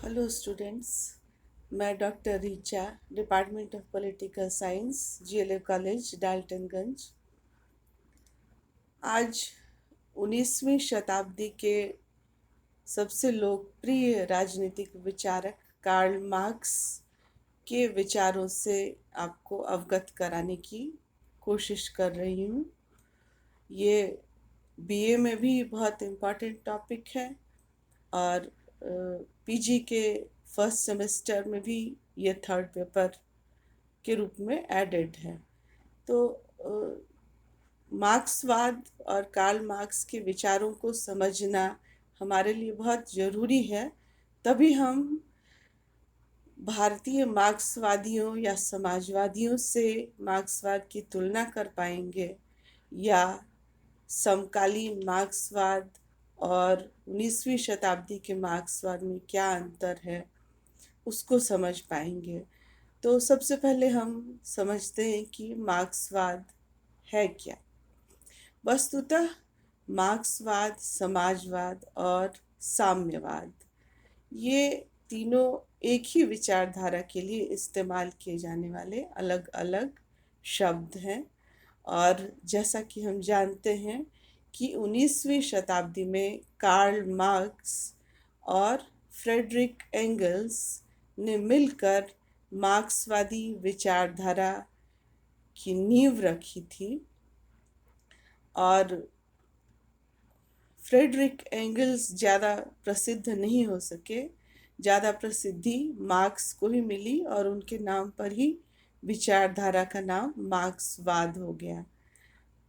Hello students. मैं doctor Richa, department of political science, GLA college Daltonganj. आज 19वीं शताब्दी के सबसे लोकप्रिय राजनीतिक विचारक कार्ल मार्क्स के विचारों से आपको अवगत कराने की कोशिश कर रही हूँ। ये बीए में भी बहुत इम्पॉर्टेंट टॉपिक है और पीजी के फर्स्ट सेमेस्टर में भी ये थर्ड पेपर के रूप में एडेड है। तो मार्क्सवाद और कार्ल मार्क्स के विचारों को समझना हमारे लिए बहुत ज़रूरी है। तभी हम भारतीय मार्क्सवादियों या समाजवादियों से मार्क्सवाद की तुलना कर पाएंगे या समकालीन मार्क्सवाद और 19वीं शताब्दी के मार्क्सवाद में क्या अंतर है उसको समझ पाएंगे। तो सबसे पहले हम समझते हैं कि मार्क्सवाद है क्या। वस्तुतः मार्क्सवाद, समाजवाद और साम्यवाद, ये तीनों एक ही विचारधारा के लिए इस्तेमाल किए जाने वाले अलग अलग शब्द हैं। और जैसा कि हम जानते हैं कि 19वीं शताब्दी में कार्ल मार्क्स और फ्रेडरिक एंगल्स ने मिलकर मार्क्सवादी विचारधारा की नींव रखी थी। और फ्रेडरिक एंगल्स ज़्यादा प्रसिद्ध नहीं हो सके, ज़्यादा प्रसिद्धि मार्क्स को ही मिली और उनके नाम पर ही विचारधारा का नाम मार्क्सवाद हो गया।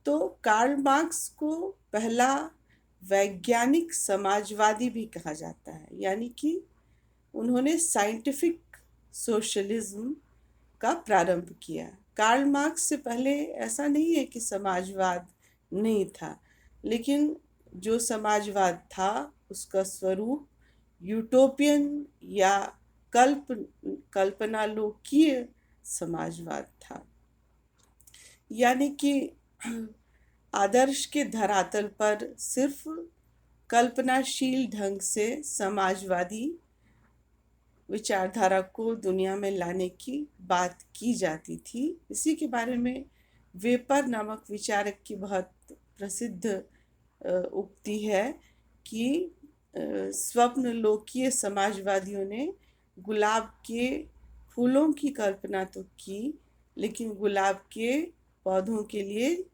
तो कार्ल मार्क्स को पहला वैज्ञानिक समाजवादी भी कहा जाता है, यानी कि उन्होंने साइंटिफिक सोशलिज्म का प्रारंभ किया। कार्ल मार्क्स से पहले ऐसा नहीं है कि समाजवाद नहीं था, लेकिन जो समाजवाद था उसका स्वरूप यूटोपियन या कल्पनालोकीय समाजवाद था, यानी कि आदर्श के धरातल पर सिर्फ कल्पनाशील ढंग से समाजवादी विचारधारा को दुनिया में लाने की बात की जाती थी। इसी के बारे में वेपर नामक विचारक की बहुत प्रसिद्ध उक्ति है कि स्वप्न लोकीय समाजवादियों ने गुलाब के फूलों की कल्पना तो की, लेकिन गुलाब के पौधों के लिए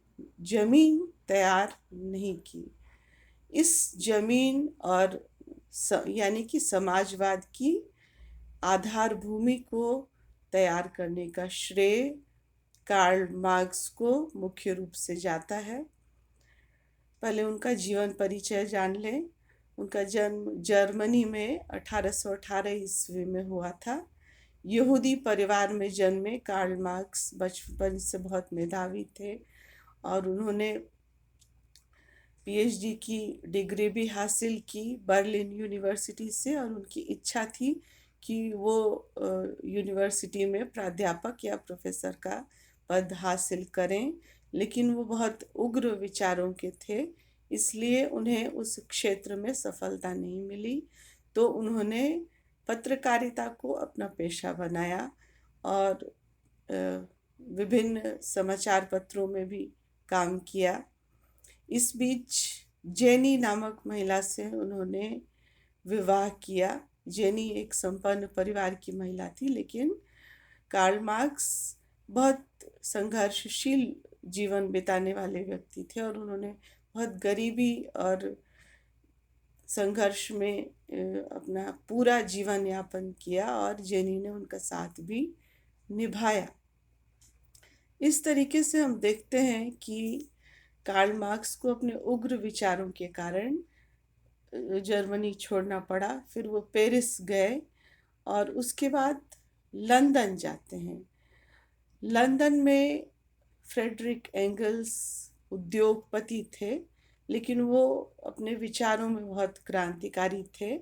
जमीन तैयार नहीं की। इस जमीन और यानी कि समाजवाद की आधार भूमि को तैयार करने का श्रेय कार्ल मार्क्स को मुख्य रूप से जाता है। पहले उनका जीवन परिचय जान लें। उनका जन्म जर्मनी में 1818 ईस्वी में हुआ था। यहूदी परिवार में जन्मे कार्ल मार्क्स बचपन से बहुत मेधावी थे और उन्होंने पीएचडी की डिग्री भी हासिल की बर्लिन यूनिवर्सिटी से, और उनकी इच्छा थी कि वो यूनिवर्सिटी में प्राध्यापक या प्रोफेसर का पद हासिल करें, लेकिन वो बहुत उग्र विचारों के थे, इसलिए उन्हें उस क्षेत्र में सफलता नहीं मिली। तो उन्होंने पत्रकारिता को अपना पेशा बनाया और विभिन्न समाचार पत्रों में भी काम किया। इस बीच जेनी नामक महिला से उन्होंने विवाह किया। जेनी एक संपन्न परिवार की महिला थी, लेकिन कार्ल मार्क्स बहुत संघर्षशील जीवन बिताने वाले व्यक्ति थे और उन्होंने बहुत गरीबी और संघर्ष में अपना पूरा जीवन यापन किया और जेनी ने उनका साथ भी निभाया। इस तरीके से हम देखते हैं कि कार्ल मार्क्स को अपने उग्र विचारों के कारण जर्मनी छोड़ना पड़ा। फिर वो पेरिस गए और उसके बाद लंदन जाते हैं। लंदन में फ्रेडरिक एंगल्स उद्योगपति थे, लेकिन वो अपने विचारों में बहुत क्रांतिकारी थे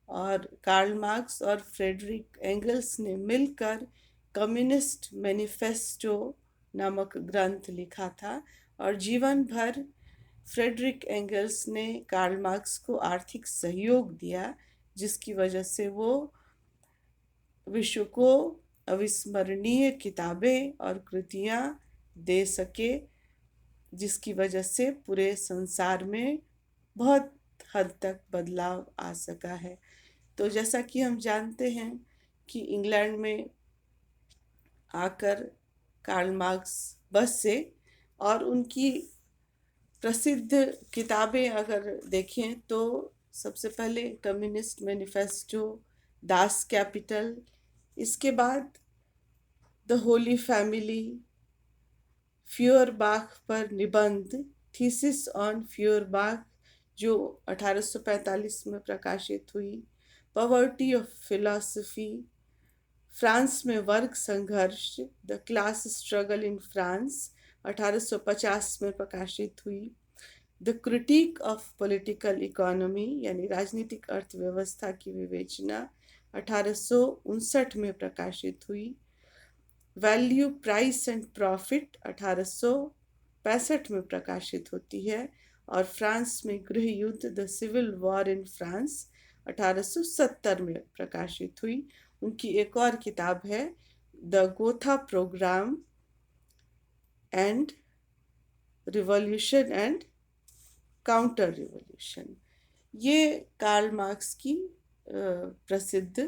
और कार्ल मार्क्स और फ्रेडरिक एंगल्स ने मिलकर कम्युनिस्ट मैनिफेस्टो नामक ग्रंथ लिखा था। और जीवन भर फ्रेडरिक एंगल्स ने कार्ल मार्क्स को आर्थिक सहयोग दिया, जिसकी वजह से वो विश्व को अविस्मरणीय किताबें और कृतियाँ दे सके, जिसकी वजह से पूरे संसार में बहुत हद तक बदलाव आ सका है। तो जैसा कि हम जानते हैं कि इंग्लैंड में आकर कार्ल मार्क्स बसे और उनकी प्रसिद्ध किताबें अगर देखें तो सबसे पहले कम्युनिस्ट मैनिफेस्टो, दास कैपिटल, इसके बाद द होली फैमिली, फ्यूअरबाख पर निबंध, थीसिस ऑन फ्यूअरबाख जो 1845 में प्रकाशित हुई, पॉवर्टी ऑफ फिलॉसफी, फ्रांस में वर्ग संघर्ष, the class struggle in France 1850 में प्रकाशित हुई, the critic of political economy यानी राजनीतिक अर्थव्यवस्था की विवेचना 1859 में प्रकाशित हुई, वैल्यू प्राइस एंड प्रॉफिट 1865 में प्रकाशित होती है, और फ्रांस में गृह युद्ध, the civil war in France 1870 में प्रकाशित हुई। उनकी एक और किताब है the Gotha programme and revolution and counter revolution. ये कार्ल मार्क्स की प्रसिद्ध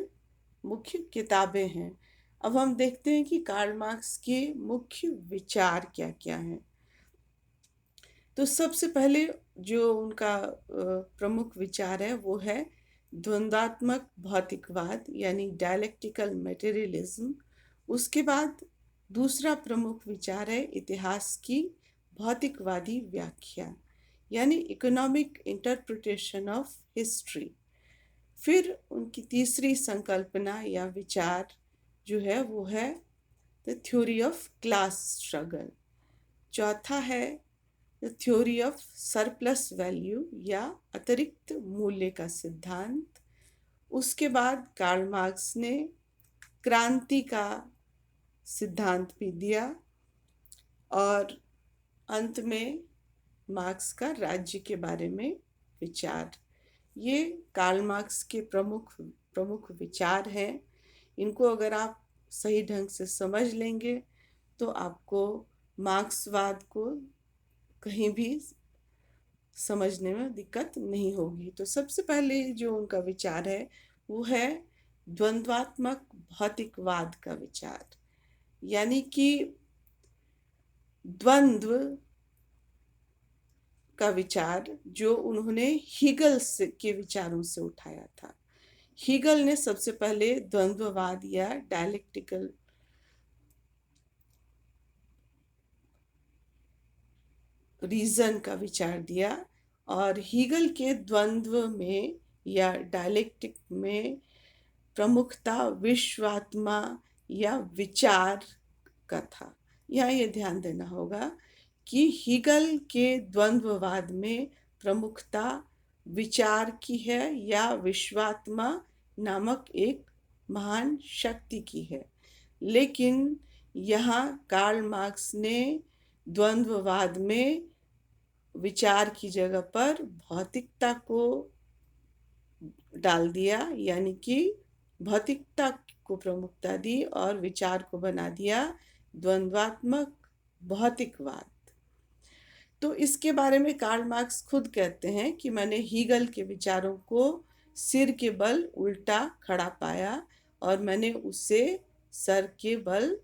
मुख्य किताबें हैं। अब हम देखते हैं कि कार्ल मार्क्स के मुख्य विचार क्या क्या हैं। तो सबसे पहले जो उनका प्रमुख विचार है वो है द्वंद्वात्मक भौतिकवाद यानी डायलेक्टिकल मटेरियलिज्म। उसके बाद दूसरा प्रमुख विचार है इतिहास की भौतिकवादी व्याख्या यानी इकोनॉमिक इंटरप्रिटेशन ऑफ हिस्ट्री। फिर उनकी तीसरी संकल्पना या विचार जो है वो है the theory of class struggle. चौथा है the theory of surplus value या अतिरिक्त मूल्य का सिद्धांत। उसके बाद कार्ल मार्क्स ने क्रांति का सिद्धांत भी दिया, और अंत में मार्क्स का राज्य के बारे में विचार। ये कार्ल मार्क्स के प्रमुख विचार हैं। इनको अगर आप सही ढंग से समझ लेंगे तो आपको मार्क्सवाद को कहीं भी समझने में दिक्कत नहीं होगी। तो सबसे पहले जो उनका विचार है वो है द्वंद्वात्मक भौतिकवाद का विचार, यानी कि द्वंद्व का विचार जो उन्होंने हीगल के विचारों से उठाया था। हीगल ने सबसे पहले द्वंद्ववाद या डायलेक्टिकल रीजन का विचार दिया, और हीगल के द्वंद्व में या डायलेक्टिक में प्रमुखता विश्वात्मा या विचार का था। यहाँ ये ध्यान देना होगा कि हीगल के द्वंद्ववाद में प्रमुखता विचार की है या विश्वात्मा नामक एक महान शक्ति की है, लेकिन यहाँ कार्ल मार्क्स ने द्वंद्ववाद में विचार की जगह पर भौतिकता को डाल दिया, यानी कि भौतिकता को प्रमुखता दी और विचार को बना दिया द्वंद्वात्मक भौतिकवाद। तो इसके बारे में कार्ल मार्क्स खुद कहते हैं कि मैंने हीगल के विचारों को सिर के बल उल्टा खड़ा पाया और मैंने उसे सर के बल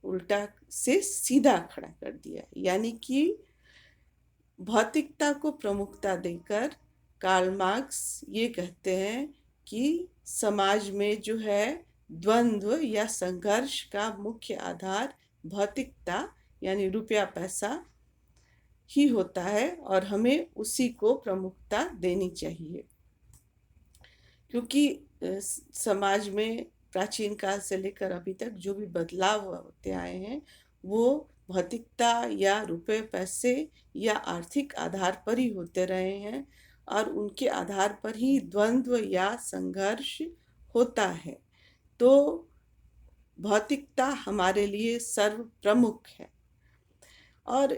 उल्टा से सीधा खड़ा कर दिया। यानी कि भौतिकता को प्रमुखता देकर कार्ल मार्क्स ये कहते हैं कि समाज में जो है द्वंद्व या संघर्ष का मुख्य आधार भौतिकता यानी रुपया पैसा ही होता है और हमें उसी को प्रमुखता देनी चाहिए, क्योंकि समाज में प्राचीन काल से लेकर अभी तक जो भी बदलाव होते आए हैं वो भौतिकता या रुपए पैसे या आर्थिक आधार पर ही होते रहे हैं और उनके आधार पर ही द्वंद्व या संघर्ष होता है। तो भौतिकता हमारे लिए सर्व प्रमुख है और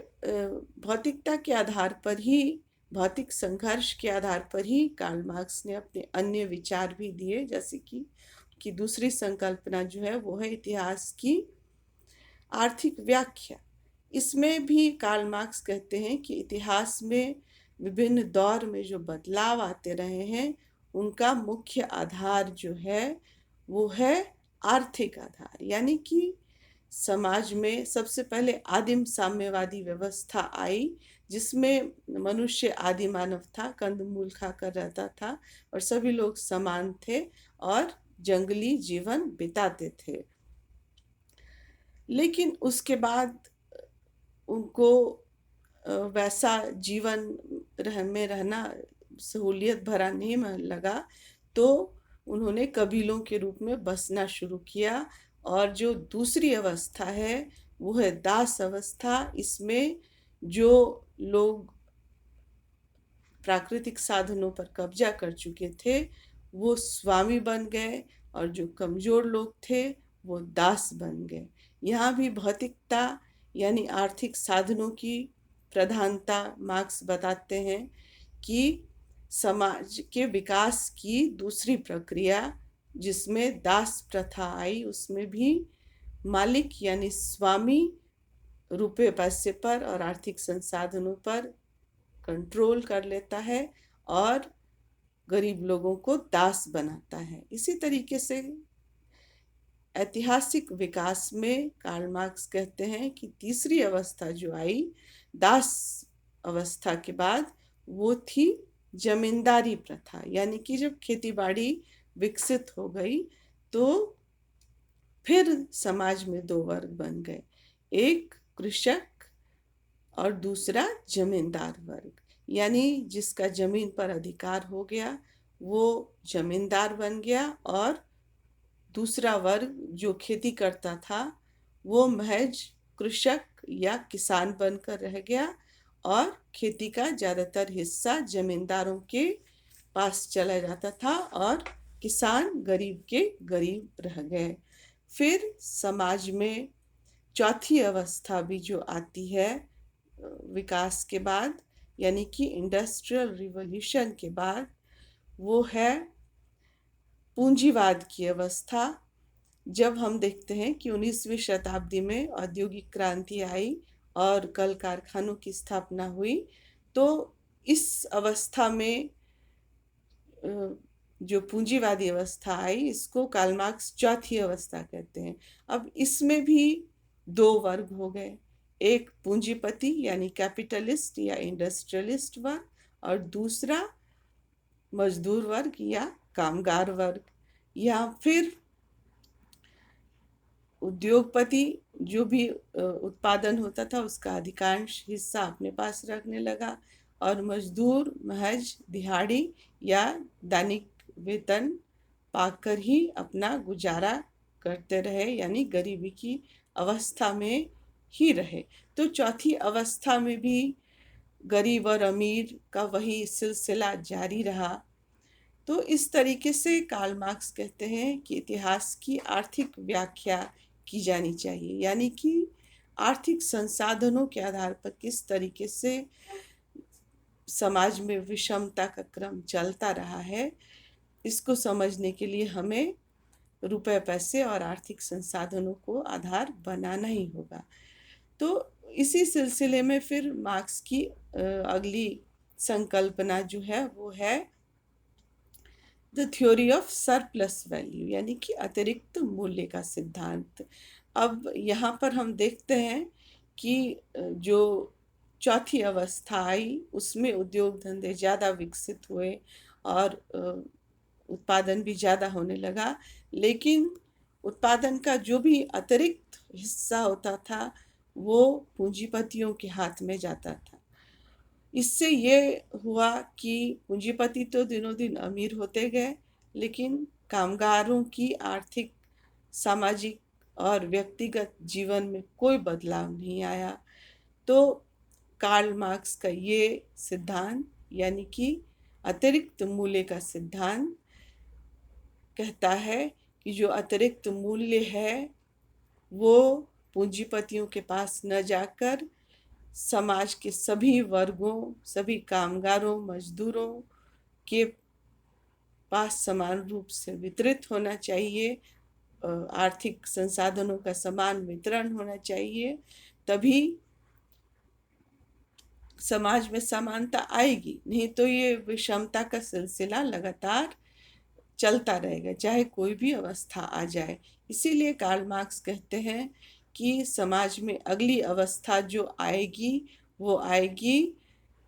भौतिकता के आधार पर ही, भौतिक संघर्ष के आधार पर ही कार्ल मार्क्स ने अपने अन्य विचार भी दिए, जैसे कि की दूसरी संकल्पना जो है वो है इतिहास की आर्थिक व्याख्या। इसमें भी कार्ल मार्क्स कहते हैं कि इतिहास में विभिन्न दौर में जो बदलाव आते रहे हैं उनका मुख्य आधार जो है वो है आर्थिक आधार, यानी कि समाज में सबसे पहले आदिम साम्यवादी व्यवस्था आई जिसमें मनुष्य आदि मानव था, कंदमूल खाकर रहता था और सभी लोग समान थे और जंगली जीवन बिताते थे। लेकिन उसके बाद उनको वैसा जीवन में रहना सहूलियत भरा नहीं लगा, तो उन्होंने कबीलों के रूप में बसना शुरू किया। और जो दूसरी अवस्था है वो है दास अवस्था। इसमें जो लोग प्राकृतिक साधनों पर कब्जा कर चुके थे वो स्वामी बन गए और जो कमजोर लोग थे वो दास बन गए। यहाँ भी भौतिकता यानी आर्थिक साधनों की प्रधानता मार्क्स बताते हैं कि समाज के विकास की दूसरी प्रक्रिया जिसमें दास प्रथा आई उसमें भी मालिक यानी स्वामी रुपये पैसे पर और आर्थिक संसाधनों पर कंट्रोल कर लेता है और गरीब लोगों को दास बनाता है। इसी तरीके से ऐतिहासिक विकास में कार्ल मार्क्स कहते हैं कि तीसरी अवस्था जो आई दास अवस्था के बाद वो थी जमींदारी प्रथा, यानी कि जब खेतीबाड़ी विकसित हो गई तो फिर समाज में दो वर्ग बन गए, एक कृषक और दूसरा जमींदार वर्ग। यानी जिसका जमीन पर अधिकार हो गया वो जमींदार बन गया और दूसरा वर्ग जो खेती करता था वो महज कृषक या किसान बनकर रह गया और खेती का ज़्यादातर हिस्सा जमींदारों के पास चला जाता था और किसान गरीब के गरीब रह गए। फिर समाज में चौथी अवस्था भी जो आती है विकास के बाद, यानी कि इंडस्ट्रियल रिवॉल्यूशन के बाद, वो है पूंजीवाद की अवस्था। जब हम देखते हैं कि 19वीं शताब्दी में औद्योगिक क्रांति आई और कल कारखानों की स्थापना हुई, तो इस अवस्था में जो पूंजीवादी अवस्था आई इसको कार्ल मार्क्स चौथी अवस्था कहते हैं। अब इसमें भी दो वर्ग हो गए, एक पूंजीपति यानी कैपिटलिस्ट या इंडस्ट्रियलिस्ट वर्ग और दूसरा मजदूर वर्ग या कामगार वर्ग। या फिर उद्योगपति जो भी उत्पादन होता था उसका अधिकांश हिस्सा अपने पास रखने लगा और मजदूर महज दिहाड़ी या दैनिक वेतन पाकर ही अपना गुजारा करते रहे, यानी गरीबी की अवस्था में ही रहे। तो चौथी अवस्था में भी गरीब और अमीर का वही सिलसिला जारी रहा। तो इस तरीके से कार्ल मार्क्स कहते हैं कि इतिहास की आर्थिक व्याख्या की जानी चाहिए, यानी कि आर्थिक संसाधनों के आधार पर किस तरीके से समाज में विषमता का क्रम चलता रहा है, इसको समझने के लिए हमें रुपए पैसे और आर्थिक संसाधनों को आधार बनाना ही होगा। तो इसी सिलसिले में फिर मार्क्स की अगली संकल्पना जो है वो है the theory of surplus value, यानी कि अतिरिक्त मूल्य का सिद्धांत। अब यहाँ पर हम देखते हैं कि जो चौथी अवस्था आई उसमें उद्योग धंधे ज़्यादा विकसित हुए और उत्पादन भी ज़्यादा होने लगा, लेकिन उत्पादन का जो भी अतिरिक्त हिस्सा होता था वो पूंजीपतियों के हाथ में जाता था। इससे ये हुआ कि पूंजीपति तो दिनों दिन अमीर होते गए, लेकिन कामगारों की आर्थिक, सामाजिक और व्यक्तिगत जीवन में कोई बदलाव नहीं आया। तो कार्ल मार्क्स का ये सिद्धांत यानी कि अतिरिक्त मूल्य का सिद्धांत कहता है कि जो अतिरिक्त मूल्य है वो पूंजीपतियों के पास न जाकर समाज के सभी वर्गों, सभी कामगारों, मजदूरों के पास समान रूप से वितरित होना चाहिए, आर्थिक संसाधनों का समान वितरण होना चाहिए, तभी समाज में समानता आएगी। नहीं तो ये विषमता का सिलसिला लगातार चलता रहेगा, चाहे कोई भी अवस्था आ जाए। इसीलिए कार्ल मार्क्स कहते हैं कि समाज में अगली अवस्था जो आएगी वो आएगी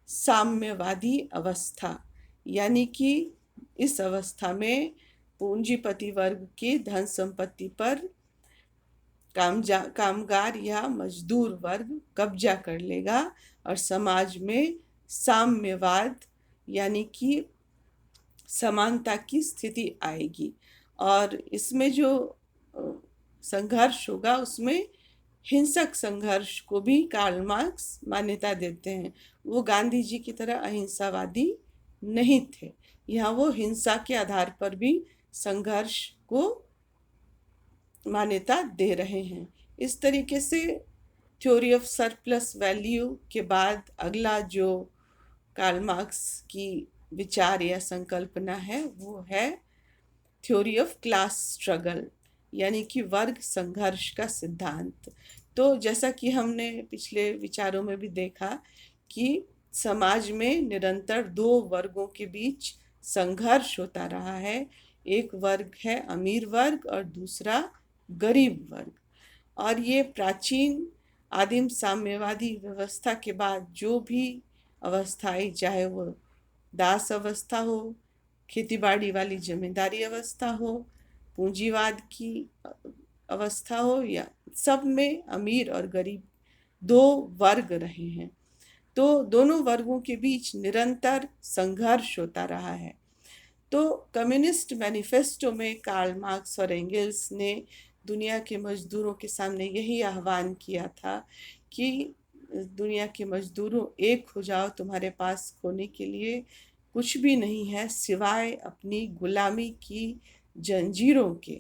साम्यवादी अवस्था, यानी कि इस अवस्था में पूंजीपति वर्ग की धन संपत्ति पर कामगार या मजदूर वर्ग कब्जा कर लेगा और समाज में साम्यवाद यानी कि समानता की स्थिति आएगी। और इसमें जो संघर्ष होगा उसमें हिंसक संघर्ष को भी कार्ल मार्क्स मान्यता देते हैं। वो गांधी जी की तरह अहिंसावादी नहीं थे, यहाँ वो हिंसा के आधार पर भी संघर्ष को मान्यता दे रहे हैं। इस तरीके से थ्योरी ऑफ सरप्लस वैल्यू के बाद अगला जो कार्ल मार्क्स की विचार या संकल्पना है वो है थ्योरी ऑफ क्लास स्ट्रगल, यानी कि वर्ग संघर्ष का सिद्धांत। तो जैसा कि हमने पिछले विचारों में भी देखा कि समाज में निरंतर दो वर्गों के बीच संघर्ष होता रहा है। एक वर्ग है अमीर वर्ग और दूसरा गरीब वर्ग। और ये प्राचीन आदिम साम्यवादी व्यवस्था के बाद जो भी अवस्था आई, चाहे वो दास अवस्था हो, खेतीबाड़ी वाली जमींदारी अवस्था हो, पूंजीवाद की अवस्था हो, या सब में अमीर और गरीब दो वर्ग रहे हैं। तो दोनों वर्गों के बीच निरंतर संघर्ष होता रहा है। तो कम्युनिस्ट मैनिफेस्टो में कार्ल मार्क्स और एंगेल्स ने दुनिया के मजदूरों के सामने यही आह्वान किया था कि दुनिया के मजदूरों एक हो जाओ, तुम्हारे पास खोने के लिए कुछ भी नहीं है सिवाय अपनी गुलामी की जंजीरों के।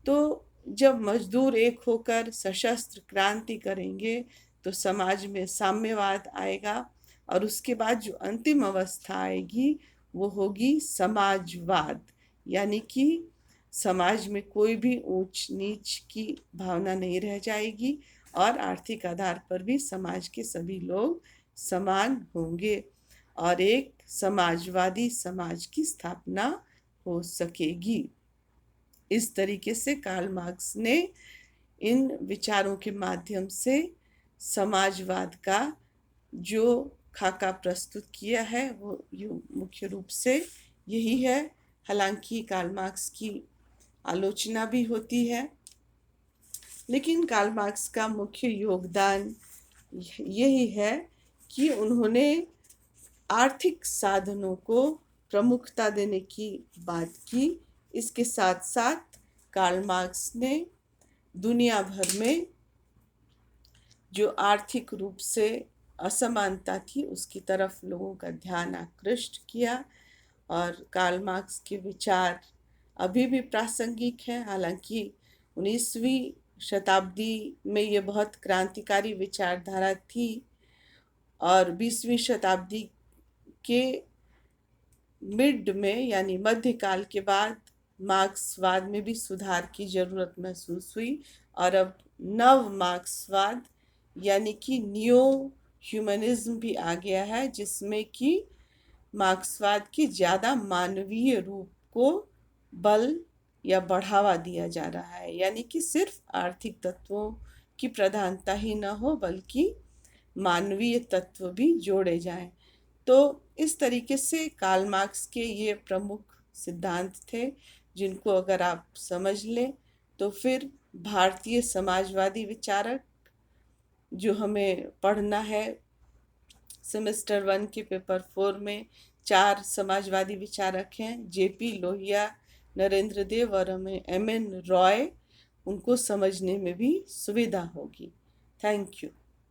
तो जब मजदूर एक होकर सशस्त्र क्रांति करेंगे तो समाज में साम्यवाद आएगा और उसके बाद जो अंतिम अवस्था आएगी वो होगी समाजवाद, यानी कि समाज में कोई भी ऊंच नीच की भावना नहीं रह जाएगी और आर्थिक आधार पर भी समाज के सभी लोग समान होंगे और एक समाजवादी समाज की स्थापना हो सकेगी। इस तरीके से कार्ल मार्क्स ने इन विचारों के माध्यम से समाजवाद का जो खाका प्रस्तुत किया है वो मुख्य रूप से यही है। हालांकि कार्ल मार्क्स की आलोचना भी होती है, लेकिन कार्ल मार्क्स का मुख्य योगदान यही है कि उन्होंने आर्थिक साधनों को प्रमुखता देने की बात की। इसके साथ साथ कार्ल मार्क्स ने दुनिया भर में जो आर्थिक रूप से असमानता थी उसकी तरफ लोगों का ध्यान आकृष्ट किया और कार्ल मार्क्स के विचार अभी भी प्रासंगिक हैं। हालांकि 19वीं शताब्दी में ये बहुत क्रांतिकारी विचारधारा थी और 20वीं शताब्दी के मिड में यानी मध्यकाल के बाद मार्क्सवाद में भी सुधार की जरूरत महसूस हुई और अब नव मार्क्सवाद यानी कि न्यू ह्यूमनिज्म भी आ गया है, जिसमें कि मार्क्सवाद की ज़्यादा मानवीय रूप को बल या बढ़ावा दिया जा रहा है, यानी कि सिर्फ आर्थिक तत्वों की प्रधानता ही न हो बल्कि मानवीय तत्व भी जोड़े जाएं। तो इस तरीके से कार्ल मार्क्स के ये प्रमुख सिद्धांत थे जिनको अगर आप समझ लें तो फिर भारतीय समाजवादी विचारक जो हमें पढ़ना है सेमेस्टर 1 के पेपर 4 में 4 समाजवादी विचारक हैं, जेपी लोहिया, नरेंद्र देव और एम एन रॉय, उनको समझने में भी सुविधा होगी। Thank you.